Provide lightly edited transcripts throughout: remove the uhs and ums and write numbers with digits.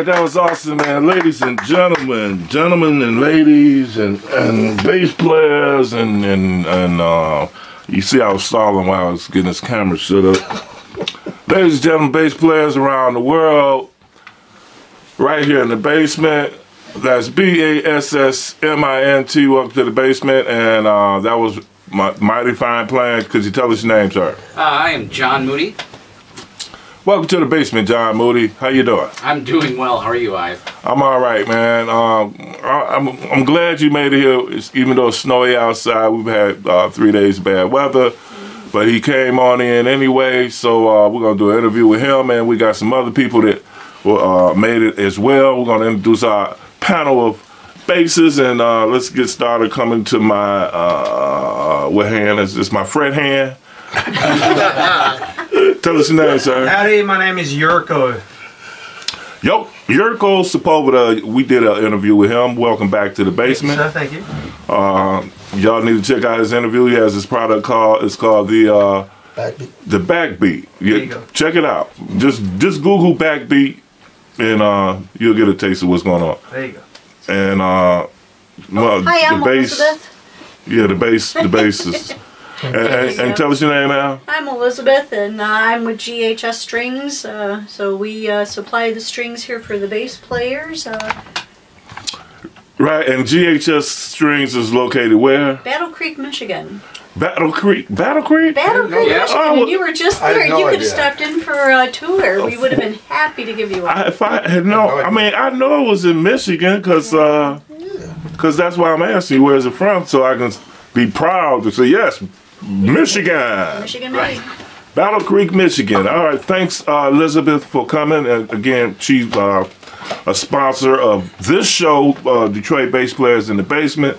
That was awesome, man. Ladies and gentlemen and ladies and bass players and you see I was stalling while I was getting this camera set up. Ladies and gentlemen, bass players around the world, right here in the basement. That's BASSMINT. Welcome to the basement, and that was my mighty fine playing. Could you tell us your name, sir? I am John Moody. Welcome to the basement, John Moody. How you doing? I'm doing well. How are you, Ive? I'm all right, man. I'm glad you made it here, even though it's snowy outside. We've had 3 days of bad weather, but he came on in anyway, so we're going to do an interview with him, and we got some other people that made it as well. We're going to introduce our panel of basses, and let's get started. Coming to my, what hand is this? My fret hand. Tell us your name, sir. Howdy, my name is Yurko. Yo, Yurko Sepulveda, we did an interview with him. Welcome back to the basement. Yes, sir, thank you. Y'all need to check out his interview. He has this product called, it's called the Backbeat. The Backbeat. There you go. Check it out. Just Google Backbeat, and you'll get a taste of what's going on. There you go. And well, hi, I'm Elizabeth. Yeah, the bass is. And tell us your name, Al. I'm Elizabeth, and I'm with GHS Strings. So we supply the strings here for the bass players. Right, and GHS Strings is located where? Battle Creek, Michigan. Battle Creek? Battle Creek, Michigan. Oh, and you were just there. You could have stopped in for a tour. We would have been happy to give you one. If I had I mean, I know it was in Michigan because that's why I'm asking you where's it from, so I can be proud to say yes. Michigan. Michigan, right. Battle Creek, Michigan. All right, thanks, Elizabeth, for coming. And again, she's a sponsor of this show, Detroit Bass Players in the Basement.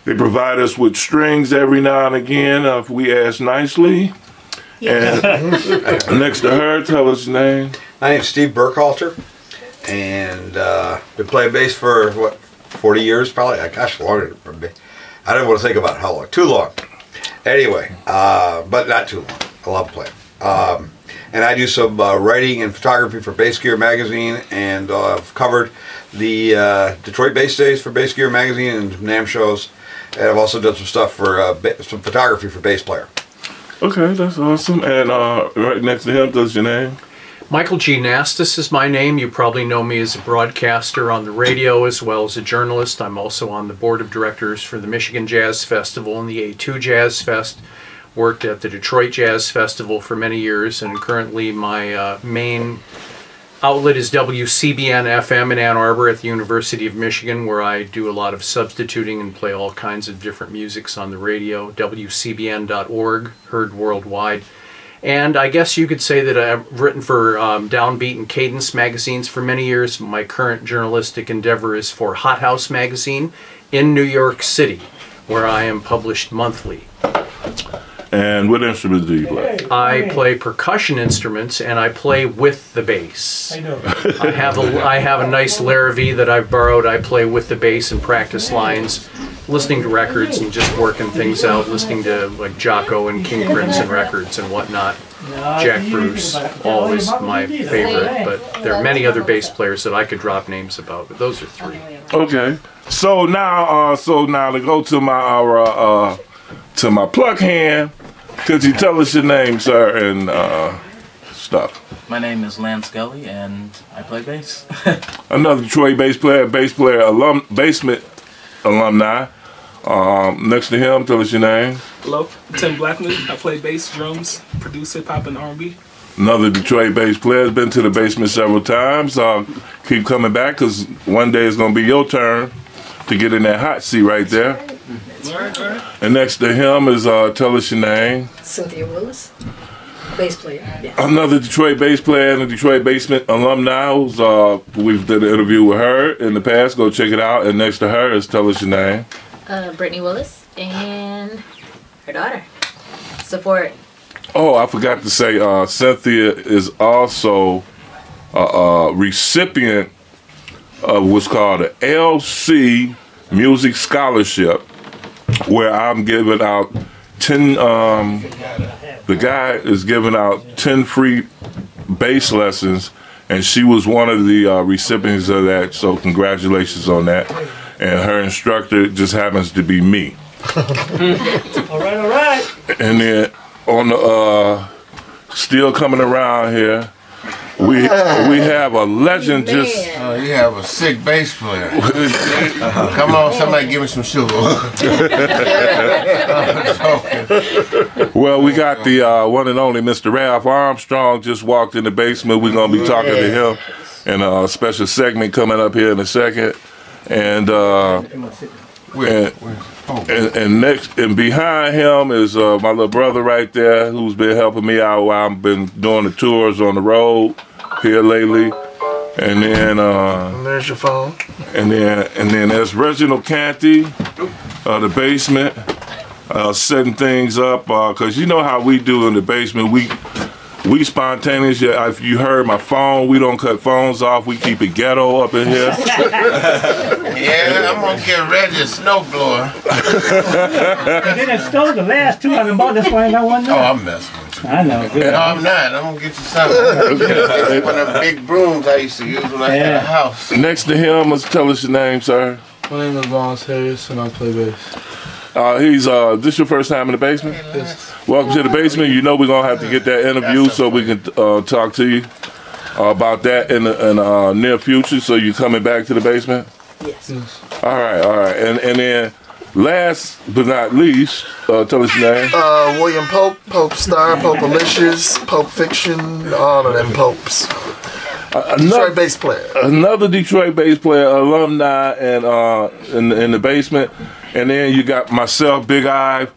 They provide us with strings every now and again if we ask nicely. Yeah. And next to her, tell us your name. My name's Steve Burkhalter, and been playing bass for, what, 40 years probably? Gosh, longer than me. I didn't want to think about how long. Too long. Anyway, but not too long. I love playing. And I do some writing and photography for Bass Gear magazine, and I've covered the Detroit Bass Days for Bass Gear magazine and NAMM shows, and I've also done some stuff for some photography for Bass Player. Okay, that's awesome. And right next to him, what's your name? Michael G. Nastis is my name. You probably know me as a broadcaster on the radio as well as a journalist. I'm also on the board of directors for the Michigan Jazz Festival and the A2 Jazz Fest. Worked at the Detroit Jazz Festival for many years, and currently my main outlet is WCBN FM in Ann Arbor at the University of Michigan, where I do a lot of substituting and play all kinds of different musics on the radio. WCBN.org, heard worldwide. And I guess you could say that I've written for Downbeat and Cadence magazines for many years. My current journalistic endeavor is for Hot House magazine in New York City, where I am published monthly. And what instruments do you play? I play percussion instruments, and I play with the bass. I know. I have a nice Larrivee that I've borrowed. I play with the bass and practice lines. listening to records and just working things out, listening to like Jocko and King Crimson records and whatnot. Jack Bruce, always my favorite, but there are many other bass players that I could drop names about, but those are three. Okay. So now to go to my pluck hand, could you tell us your name, sir, and stuff? My name is Lance Scully, and I play bass. Another Detroit bass player, basement alumni. Next to him, tell us your name. Hello, Tim Blackman. I play bass, drums, produce hip hop and R&B. Another Detroit bass player, has been to the basement several times. Keep coming back, because one day it's going to be your turn to get in that hot seat right there. All right. And next to him is, tell us your name. Cynthia Willis, bass player. Yeah. Another Detroit bass player and a Detroit basement alumni. Who's, we've did an interview with her in the past. Go check it out. And next to her is, tell us your name. Brittany Willis and her daughter. Support. Oh, I forgot to say, Cynthia is also a recipient of what's called the LC Music Scholarship, where I'm giving out 10, the guy is giving out 10 free bass lessons, and she was one of the recipients of that, so congratulations on that. And her instructor just happens to be me. All right. And then on the still coming around here, we have a legend. Man. Just you have a sick bass player. Come on, somebody give me some sugar. well, we got the one and only Mr. Ralph Armstrong just walked in the basement. We're gonna be talking to him in a special segment coming up here in a second. And next and behind him is my little brother right there, who's been helping me out while I've been doing the tours on the road here lately. And then there's your phone. And then there's Reginald Canty, the basement, setting things up, cause you know how we do in the basement. We spontaneous. If you heard my phone, we don't cut phones off. We keep it ghetto up in here. Yeah, I'm gonna get Reggie a snowblower. And then it stole the last 200 bucks. That's why I got one. Oh, I'm messing with you. I know. Good. No, I'm not. I'm gonna get you something. It's one of them big brooms I used to use when I had a house. Next to him, let's tell us your name, sir. My name is Lance Harris, and I play bass. This your first time in the basement? Yes. Welcome to the basement. You know we're gonna have to get that interview so we can talk to you about that in the near future. So you coming back to the basement? Yes. All right. And then last but not least, tell us your name. William Pope, Pope Star, Pope Alicious, Pope Fiction, all of them popes. Detroit bass player. Another Detroit bass player, alumni, and in the basement. And then you got myself, Big Eye.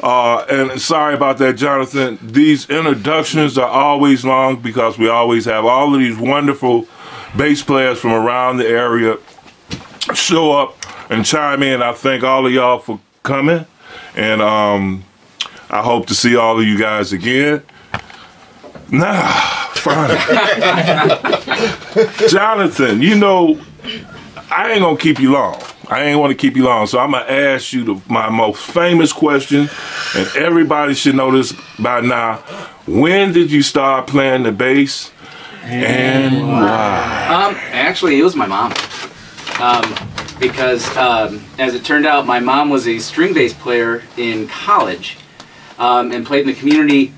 And sorry about that, Jonathan. These introductions are always long because we always have all of these wonderful bass players from around the area show up and chime in. I thank all of y'all for coming. And I hope to see all of you guys again. Nah, fine. Jonathan, you know, I ain't gonna keep you long. I ain't want to keep you long, so I'm gonna ask you my most famous question, and everybody should know this by now. When did you start playing the bass, and why? Actually, it was my mom. Because as it turned out, my mom was a string bass player in college, and played in the community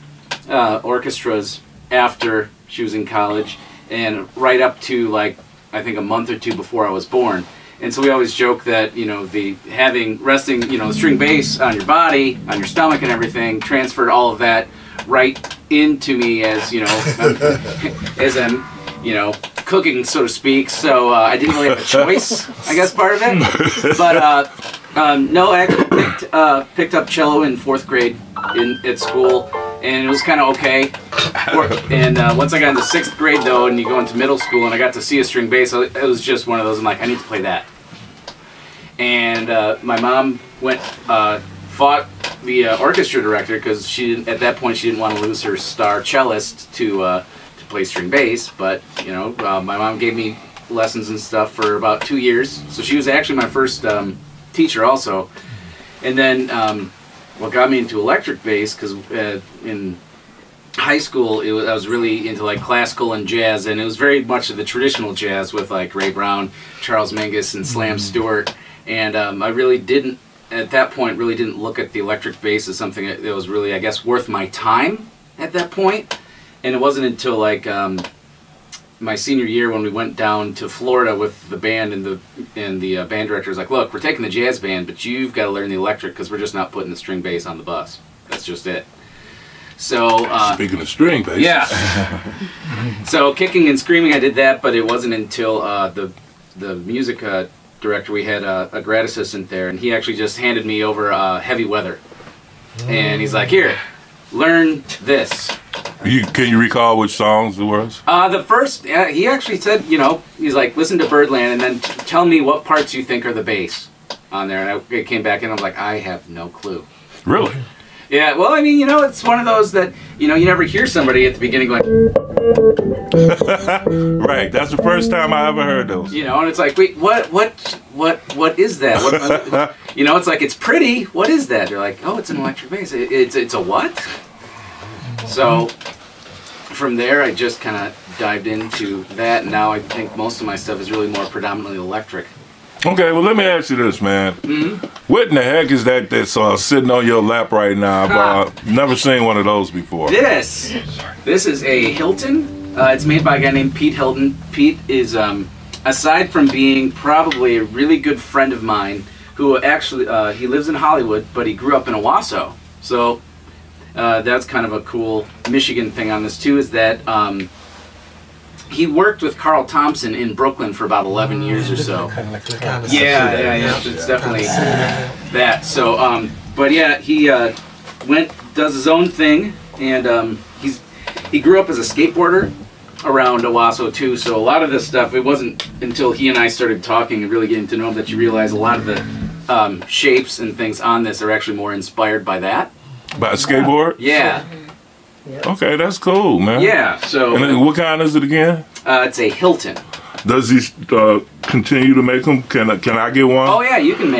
orchestras after she was in college, and right up to like I think a month or two before I was born. And so we always joke that, you know, resting, you know, string bass on your body, on your stomach and everything, transferred all of that right into me as, you know, as I'm, you know, cooking, so to speak. So I didn't really have a choice, I guess, part of it. But no, I actually picked up cello in 4th grade at school, and it was kind of okay. And once I got into 6th grade, though, and you go into middle school, and I got to see a string bass, it was just one of those, I'm like, I need to play that. And my mom fought the orchestra director, because at that point she didn't want to lose her star cellist to play string bass. But, you know, my mom gave me lessons and stuff for about 2 years. So she was actually my first teacher also. And then what got me into electric bass, because in high school I was really into like classical and jazz, and it was very much of the traditional jazz with like Ray Brown, Charles Mingus, and Slam Stewart. And I really didn't, at that point, really didn't look at the electric bass as something that was really, I guess, worth my time at that point. And it wasn't until like my senior year when we went down to Florida with the band, and the band director was like, look, we're taking the jazz band, but you've got to learn the electric because we're just not putting the string bass on the bus. That's just it. So speaking of string bass, yeah. So kicking and screaming, I did that, but it wasn't until the music director, we had a grad assistant there, and he actually just handed me over Heavy Weather, and he's like, here, learn this. Can you recall which songs it was? The first, he actually said, you know, he's like, listen to Birdland, and then tell me what parts you think are the bass on there. And I came back and I was like, I have no clue. Really? Yeah, well, I mean, you know, it's one of those that, you know, you never hear somebody at the beginning going... Right, that's the first time I ever heard those. You know, and it's like, wait, what is that? What, you know, it's like, it's pretty. What is that? They're like, oh, it's an electric bass. It's a what? So from there, I just kind of dived into that, and now I think most of my stuff is really more predominantly electric. Okay, well, let me ask you this, man. What in the heck is that that's sitting on your lap right now? I've never seen one of those before. This is a Hilton. It's made by a guy named Pete Hilton. Pete is, aside from being probably a really good friend of mine, who actually, he lives in Hollywood, but he grew up in Owasso. So that's kind of a cool Michigan thing on this too, is that he worked with Carl Thompson in Brooklyn for about 11 years or so. Yeah. It's definitely that. So, but yeah, he does his own thing, and he grew up as a skateboarder around Owasso too. So a lot of this stuff, it wasn't until he and I started talking and really getting to know him that you realize a lot of the shapes and things on this are actually more inspired by that. By a skateboard? Yeah. Okay, that's cool, man. Yeah, so... And then what kind is it again? It's a Hilton. Does he continue to make them? Can I get one? Oh yeah, you can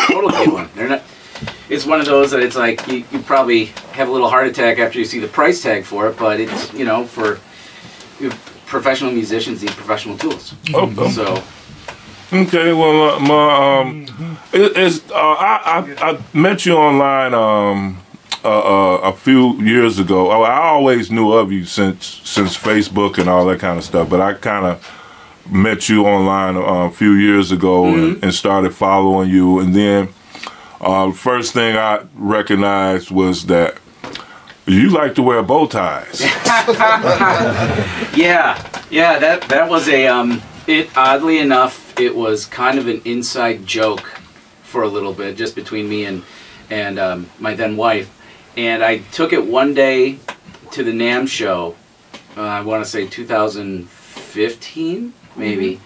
totally get one. They're not... It's one of those that it's like, you probably have a little heart attack after you see the price tag for it, but it's, you know, for professional musicians, these professional tools. Oh, so... Okay, well, I met you online a few years ago. I always knew of you since Facebook and all that kind of stuff, but I kind of met you online a few years ago and started following you. And then first thing I recognized was that you like to wear bow ties. Yeah, that was a oddly enough, it was kind of an inside joke for a little bit, just between me and my then wife. And I took it one day to the NAMM show, I want to say 2015, maybe.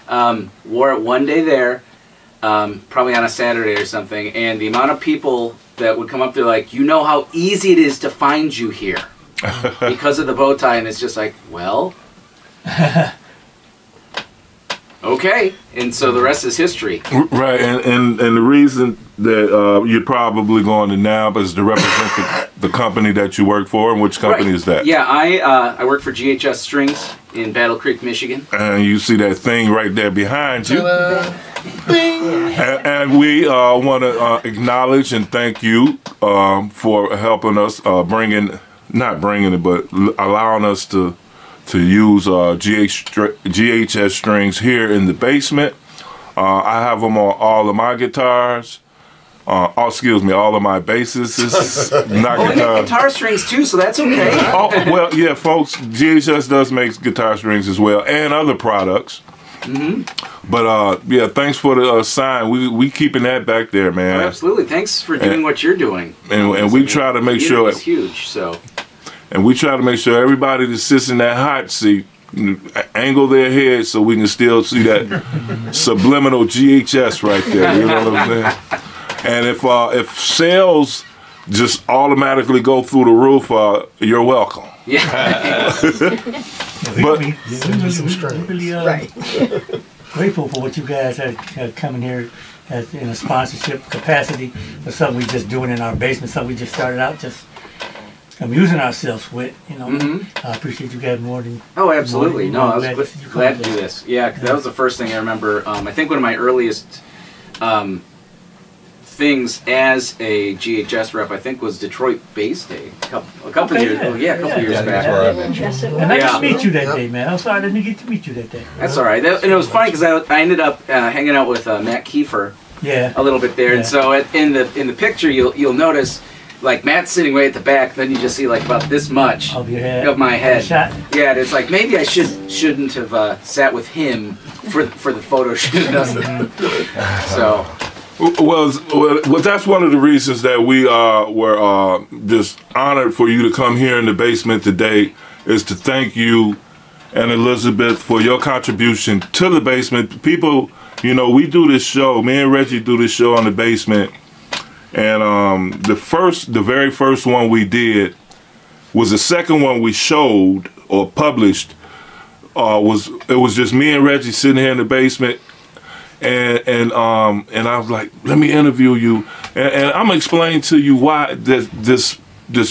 Wore it one day there, probably on a Saturday or something, and the amount of people that would come up there like, you know how easy it is to find you here because of the bow tie, and it's just like, well... Okay, and so the rest is history. Right, and the reason that you're probably going to NAMM is to represent the company that you work for, and which company is that? Yeah, I work for GHS Strings in Battle Creek, Michigan. And you see that thing right there behind you. And we want to acknowledge and thank you for helping us, not bringing it, but allowing us to use GHS strings here in the basement. I have them on all of my guitars. All of my basses. Not they make guitar strings too, so that's okay. Oh, well, yeah, folks, GHS does make guitar strings as well, and other products. But yeah, thanks for the sign. We keeping that back there, man. Oh, absolutely. Thanks for doing what you're doing. And we try to make sure it's huge. So. And we try to make sure everybody that sits in that hot seat angle their head so we can still see that subliminal GHS right there. You know what I'm saying? And if sales just automatically go through the roof, you're welcome. Yeah. But some strings. Right. grateful for what you guys are coming here as in a sponsorship capacity for something we just doing in our basement, something we just started out just amusing ourselves with, you know. I appreciate you guys more than... Oh, absolutely. No, I was glad to do this. this. Yeah, 'cause that was the first thing I remember. I think one of my earliest things as a GHS rep, I think, was Detroit Bass Day. A couple years back. Yes, it was. And I didn't meet you that day, man. I'm sorry I didn't get to meet you that day. That's all right. And it was funny because I ended up hanging out with Matt Kiefer a little bit there. And so in the picture, you'll notice, like, Matt's sitting way at the back, then you just see like about this much of your head, of my head. Shot. Yeah, and it's like maybe I shouldn't have sat with him for the photo shoot. So. Well, that's one of the reasons that we were just honored for you to come here in the basement today, is to thank you and Elizabeth for your contribution to the basement. People, you know, we do this show, me and Reggie do this show on the basement, and the very first one we did was the second one we showed or published. It was just me and Reggie sitting here in the basement. And I was like, let me interview you, and I'm gonna explain to you why this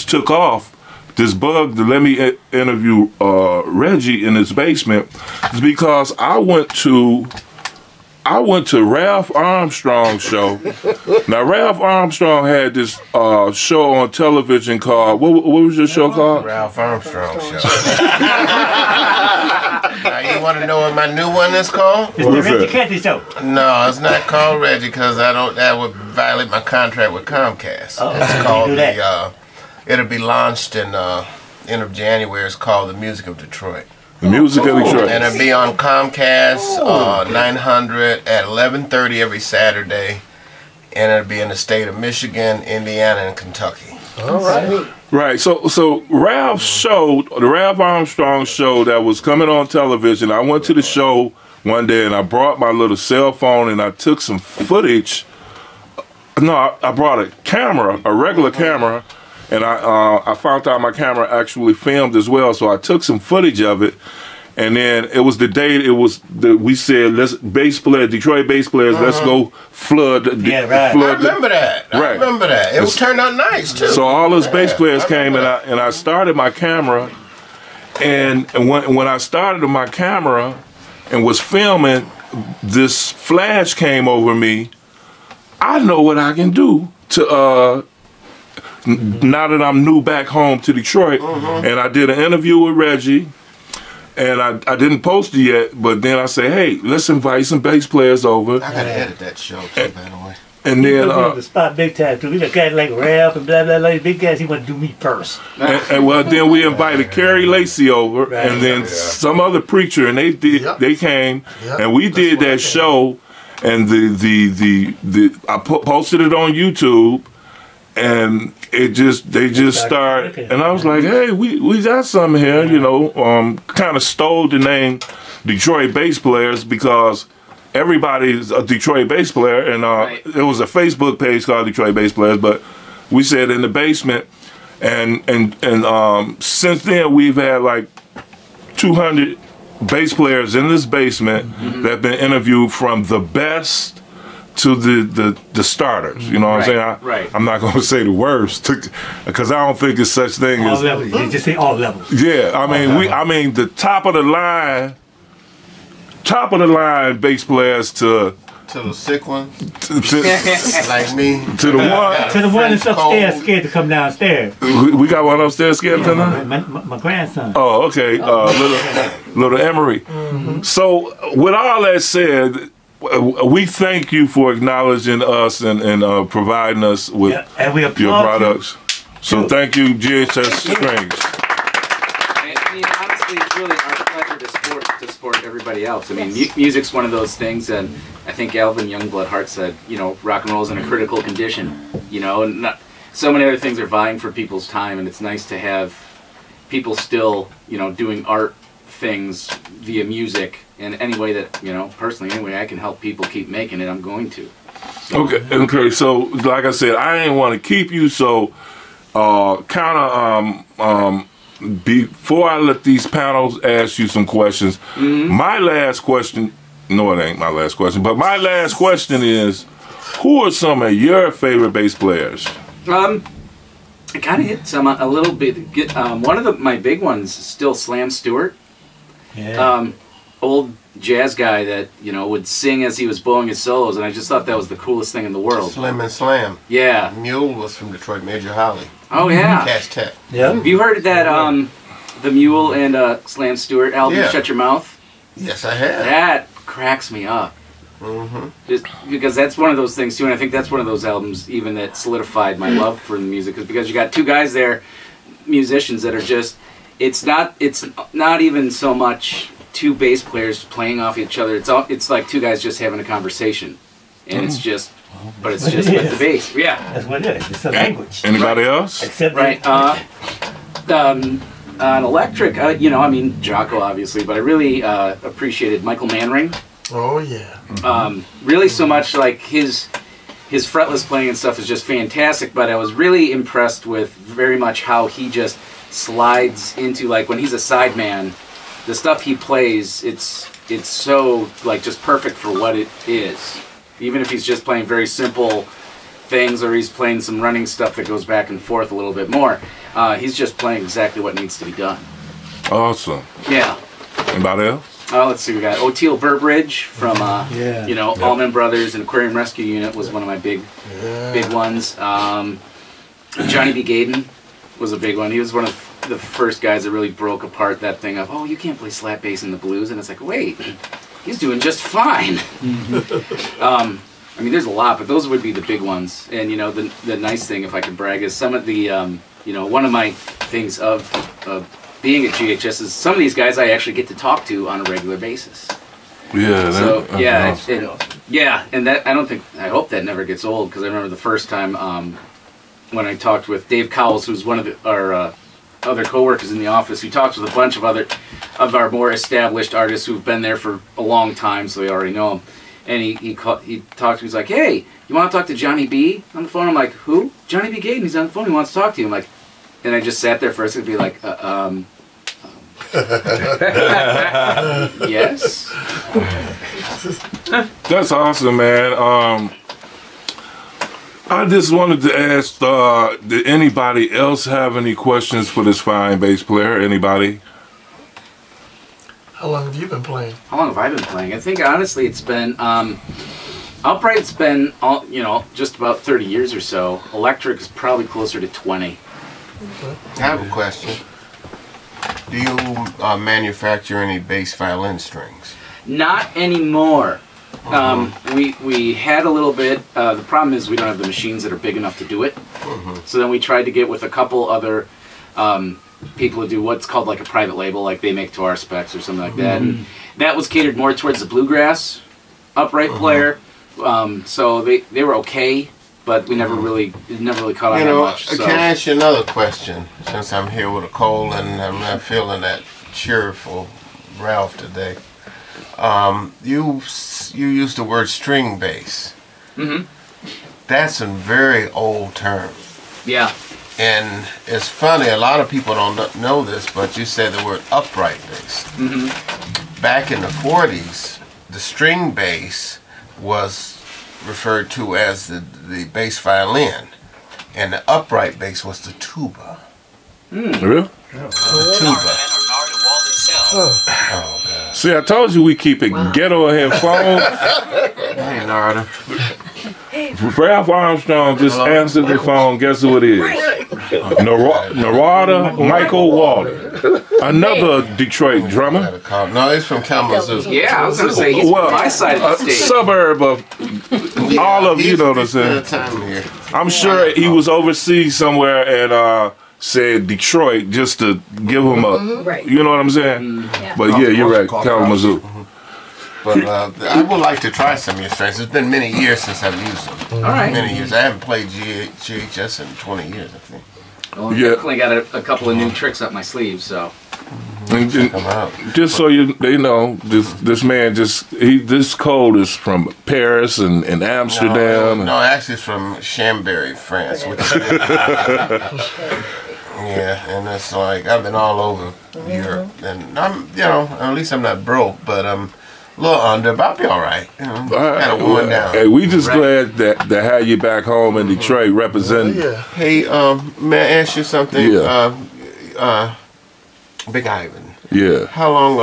took off. This bug to let me interview Reggie in his basement is because I went to Ralph Armstrong's show. Now Ralph Armstrong had this show on television called what was your show called? Ralph Armstrong Show. Now you want to know what my new one is called? It's the Reggie Cathy Show. No, it's not called Reggie because that would violate my contract with Comcast. Oh, it's called it'll be launched in end of January. It's called The Music of Detroit. The Music of Detroit. And it'll be on Comcast 900 at 11:30 every Saturday, and it'll be in the state of Michigan, Indiana, and Kentucky. All right. Right, so Ralph's show, the Ralph Armstrong show that was coming on television, I went to the show one day and I brought my little cell phone and I took some footage. No, I brought a camera, a regular camera, and I found out my camera actually filmed as well, so I took some footage of it. And then it was the day we said, let's Detroit bass players, let's go flood. I remember that. I remember that. It turned out nice too. So all those bass players came and I started my camera, and when I started my camera and was filming, this flash came over me. I know what I can do to now that I'm new back home to Detroit, and I did an interview with Reggie. And I didn't post it yet, but then I say, hey, let's invite some bass players over. I gotta edit that show too, by the way. And then the spot big time too. We got guys like Ralph and blah blah blah. Big guys, he want to do me first. And well, then we invited Carrie Lacey over, and then some other preacher, and they came, and we did that show, and I posted it on YouTube. And they just start, and I was like, hey, we got something here, you know. Kind of stole the name Detroit Bass Players because everybody's a Detroit bass player, and there was a Facebook page called Detroit Bass Players, but we said in the basement, and since then we've had like 200 bass players in this basement that have been interviewed, from the best to the starters, you know what I'm saying? Right. I'm not going to say the worst because I don't think it's such thing all as levels. You just say all levels. Yeah, I mean the top of the line bass players to the sick one, like me, to the one that's upstairs scared to come downstairs. We got one upstairs scared to come down. My grandson. Oh, okay, little Emery. So with all that said, we thank you for acknowledging us and providing us with your products. So thank you, GHS Strings. I mean, honestly, it's really our pleasure to support everybody else. I mean, music's one of those things, and I think Alvin Youngblood Hart said, you know, rock and roll's in a critical condition. You know, and so many other things are vying for people's time, and it's nice to have people still, you know, doing art things via music. In any way that, you know, personally, any way I can help people keep making it, I'm going to. So. Okay. So, like I said, I didn't want to keep you. So, before I let these panels ask you some questions, my last question No, it ain't my last question. But my last question is, who are some of your favorite bass players? I kind of hit some a little bit. One of my big ones is still Slam Stewart. Yeah. Old jazz guy that would sing as he was blowing his solos, and I just thought that was the coolest thing in the world. Slim and Slam. Yeah. Mule was from Detroit, Major Holly. Oh yeah. Cash Tech. Yeah. Have you heard that the Mule and Slam Stewart album, Yeah. Shut Your Mouth? Yes, I have. That cracks me up. Just because that's one of those things too, and I think that's one of those albums even that solidified my love for the music, is because you got two guys there, musicians that are just, it's not even so much two bass players playing off each other. It's like two guys just having a conversation, and it's just, but it's just with the bass. Yeah, That's what it is. It's a language. Anybody else? Except right. On electric, I mean Jocko obviously, but I really appreciated Michael Manring. Oh yeah. Really so much, like his fretless playing and stuff is just fantastic, but I was really impressed with very much how he just slides into, like, when he's a sideman, the stuff he plays, it's so, like, just perfect for what it is. Even if he's just playing very simple things, or he's playing some running stuff that goes back and forth a little bit more, he's just playing exactly what needs to be done. Awesome. Yeah. Anybody else? Let's see, we got Oteil Burbridge from, Allman Brothers and Aquarium Rescue Unit was one of my big ones. Johnny B. Gaden was a big one. He was one of the first guys that really broke apart that thing of, you can't play slap bass in the blues. And it's like, wait, he's doing just fine. I mean, there's a lot, but those would be the big ones. And, the nice thing, if I could brag, is some of the, one of my things of being at GHS is some of these guys I actually get to talk to on a regular basis. Yeah. And that I hope that never gets old, because I remember the first time when I talked with Dave Cowles, who's one of our other coworkers in the office. We talked with a bunch of our more established artists who've been there for a long time, so they already know him. And he talked to me. He's like, "Hey, you want to talk to Johnny B on the phone?" I'm like, "Who?" "Johnny B. Gaden. He's on the phone. He wants to talk to you." I'm like, and I just sat there for a second to be like, yes. That's awesome, man. I just wanted to ask, did anybody else have any questions for this fine bass player? Anybody? How long have you been playing? How long have I been playing? I think honestly it's been, upright's been, just about 30 years or so. Electric is probably closer to 20. I have a question. Do you manufacture any bass violin strings? Not anymore. We had a little bit. The problem is we don't have the machines that are big enough to do it. So then we tried to get with a couple other people who do what's called like a private label, like they make to our specs or something like that. And that was catered more towards the bluegrass upright player. So they were okay, but it never really caught on that much. So. Can I ask you another question? Since I'm here with a cold and I'm not feeling that cheerful Ralph today. You used the word string bass. That's a very old term. Yeah. And it's funny, a lot of people don't know this, but you said the word upright bass. Back in the 40s, the string bass was referred to as the bass violin, and the upright bass was the tuba. Really? The tuba. Oh, God. See, I told you we keep it ghetto ahead phone. Hey, Narada. Ralph Armstrong just answered the phone. Guess who it is? Narada Michael Walden. Another Detroit drummer. No, he's from Kalamazoo. Yeah, I was going to say, he's from my side of the state. Suburb of all of, you know what I'm saying? I'm sure he was overseas somewhere and said Detroit just to give him a, you know what I'm saying? But yeah, you're right, Kalamazoo. But I would like to try some of your strings. It's been many years since I've used them. All right. Many years. I haven't played GHS in 20 years, I think. Well, I definitely got a couple of new tricks up my sleeve, so. And just so you know, this man this code is from Paris and Amsterdam. No, actually it's from Chambéry, France. Yeah, and it's like I've been all over Europe, and I'm, at least I'm not broke, but A little under, but I'll be all right. You know, kind of worn down. Hey, we just glad that to have you back home in Detroit representing. Yeah. Hey, may I ask you something? Yeah. Big Ivan. Yeah. How long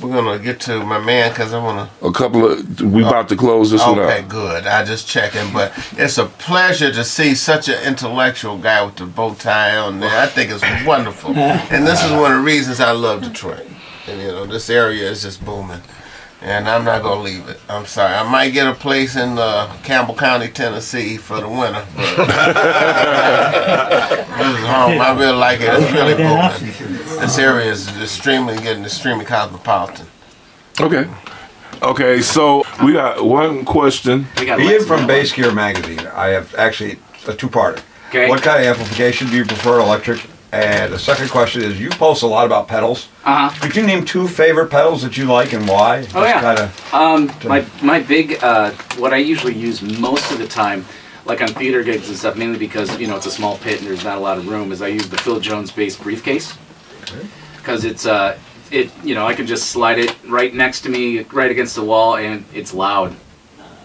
we're gonna get to my man? Cause I wanna. A couple of. We about to close this one out. Okay, good. I just checking, but it's a pleasure to see such an intellectual guy with the bow tie on there. I think it's wonderful, and this is one of the reasons I love Detroit. And you know, this area is just booming. And I'm not gonna leave it. I'm sorry. I might get a place in Campbell County, Tennessee, for the winter. But this is home. I really like it. It's really booming. This area is getting extremely cosmopolitan. Okay. Okay. So we got one question. Ian from Bass Gear Magazine. I have actually a two-parter. Okay. What kind of amplification do you prefer, electric? And the second question is, you post a lot about pedals. Could you name 2 favorite pedals that you like and why? Oh, yeah. Kinda, my big, what I usually use most of the time, like on theater gigs and stuff, mainly because, you know, it's a small pit and there's not a lot of room, is I use the Phil Jones bass briefcase. Because it's, you know, I can just slide it right next to me, right against the wall, and it's loud.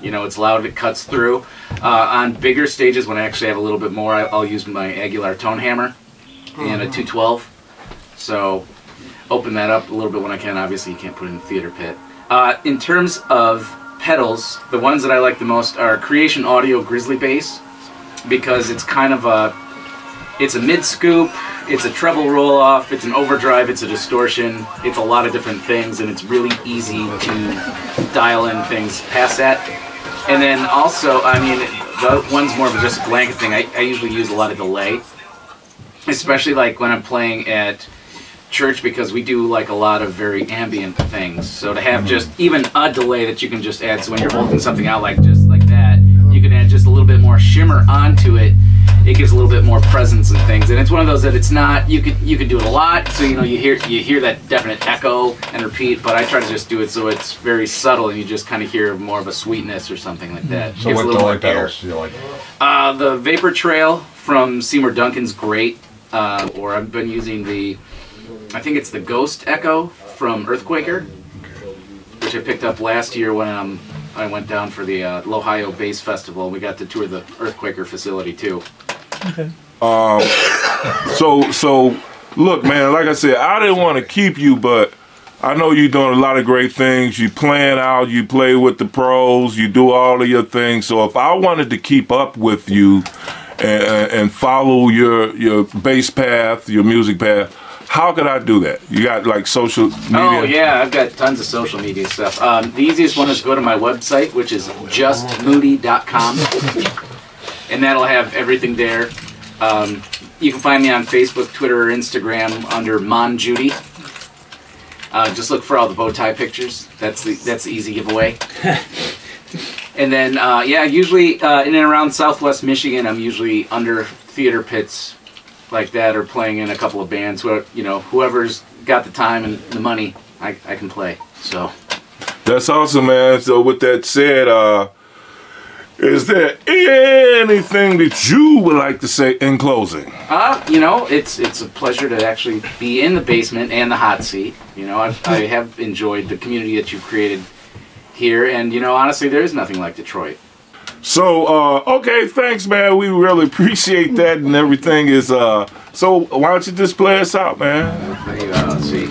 You know, it's loud, it cuts through. On bigger stages, when I actually have a little bit more, I'll use my Aguilar tone hammer and a 212. So open that up a little bit when I can. Obviously you can't put it in the theater pit. In terms of pedals, the ones that I like the most are Creation Audio Grizzly Bass, because it's kind of it's a mid scoop, it's a treble roll off, it's an overdrive, it's a distortion, it's a lot of different things, and it's really easy to dial in things past that. And then also, I mean, the one's more of just a blanket thing. I usually use a lot of delay, especially like when I'm playing at church, because we do like a lot of very ambient things. So to have just even a delay that you can just add, so when you're holding something out like just like that, you can add just a little bit more shimmer onto it. It gives a little bit more presence and things. And it's one of those that it's not, you could do it a lot, so you know you hear that definite echo and repeat, but I try to just do it so it's very subtle and you just kind of hear more of a sweetness or something like that. So what delay pedals do you like? The Vapor Trail from Seymour Duncan's great. Or I've been using I think it's the Ghost Echo from Earthquaker, which I picked up last year when I went down for the Ohio Bass Festival. We got to tour the Earthquaker facility too. Okay. So look, man, like I said, I didn't want to keep you, but I know you're doing a lot of great things. You plan out, you play with the pros, you do all of your things. So if I wanted to keep up with you and follow your bass path, your music path, how could I do that? You got like social media? Oh yeah, I've got tons of social media stuff. The easiest one is go to my website, which is justmoody.com, and that'll have everything there. You can find me on Facebook, Twitter, or Instagram under Mon Judy. Just look for all the bow tie pictures. That's the easy giveaway. And then, yeah, usually in and around Southwest Michigan, I'm usually under theater pits like that, or playing in a couple of bands. Where, you know, whoever's got the time and the money, I can play. So that's awesome, man. So with that said, is there anything that you would like to say in closing? You know, it's a pleasure to actually be in the basement and the hot seat. You know, I have enjoyed the community that you've created here, and you know, honestly, there is nothing like Detroit. So, okay, thanks, man. We really appreciate that, and everything is, so why don't you just play us out, man? Let's see.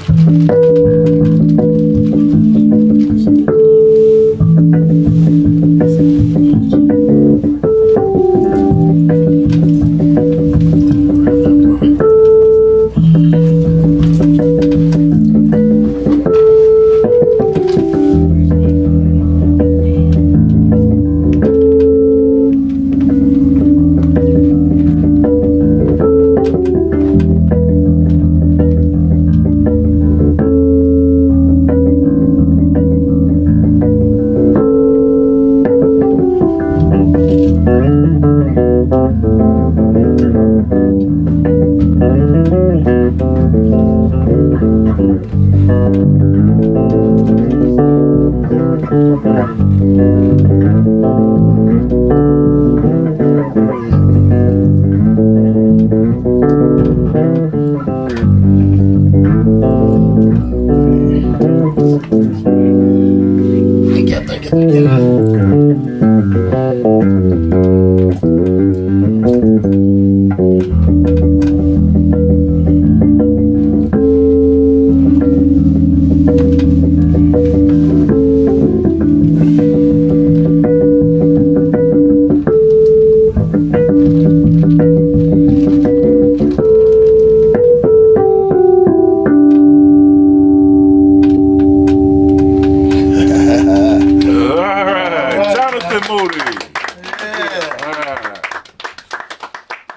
Moody. Yeah. All right.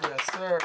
Yes, sir.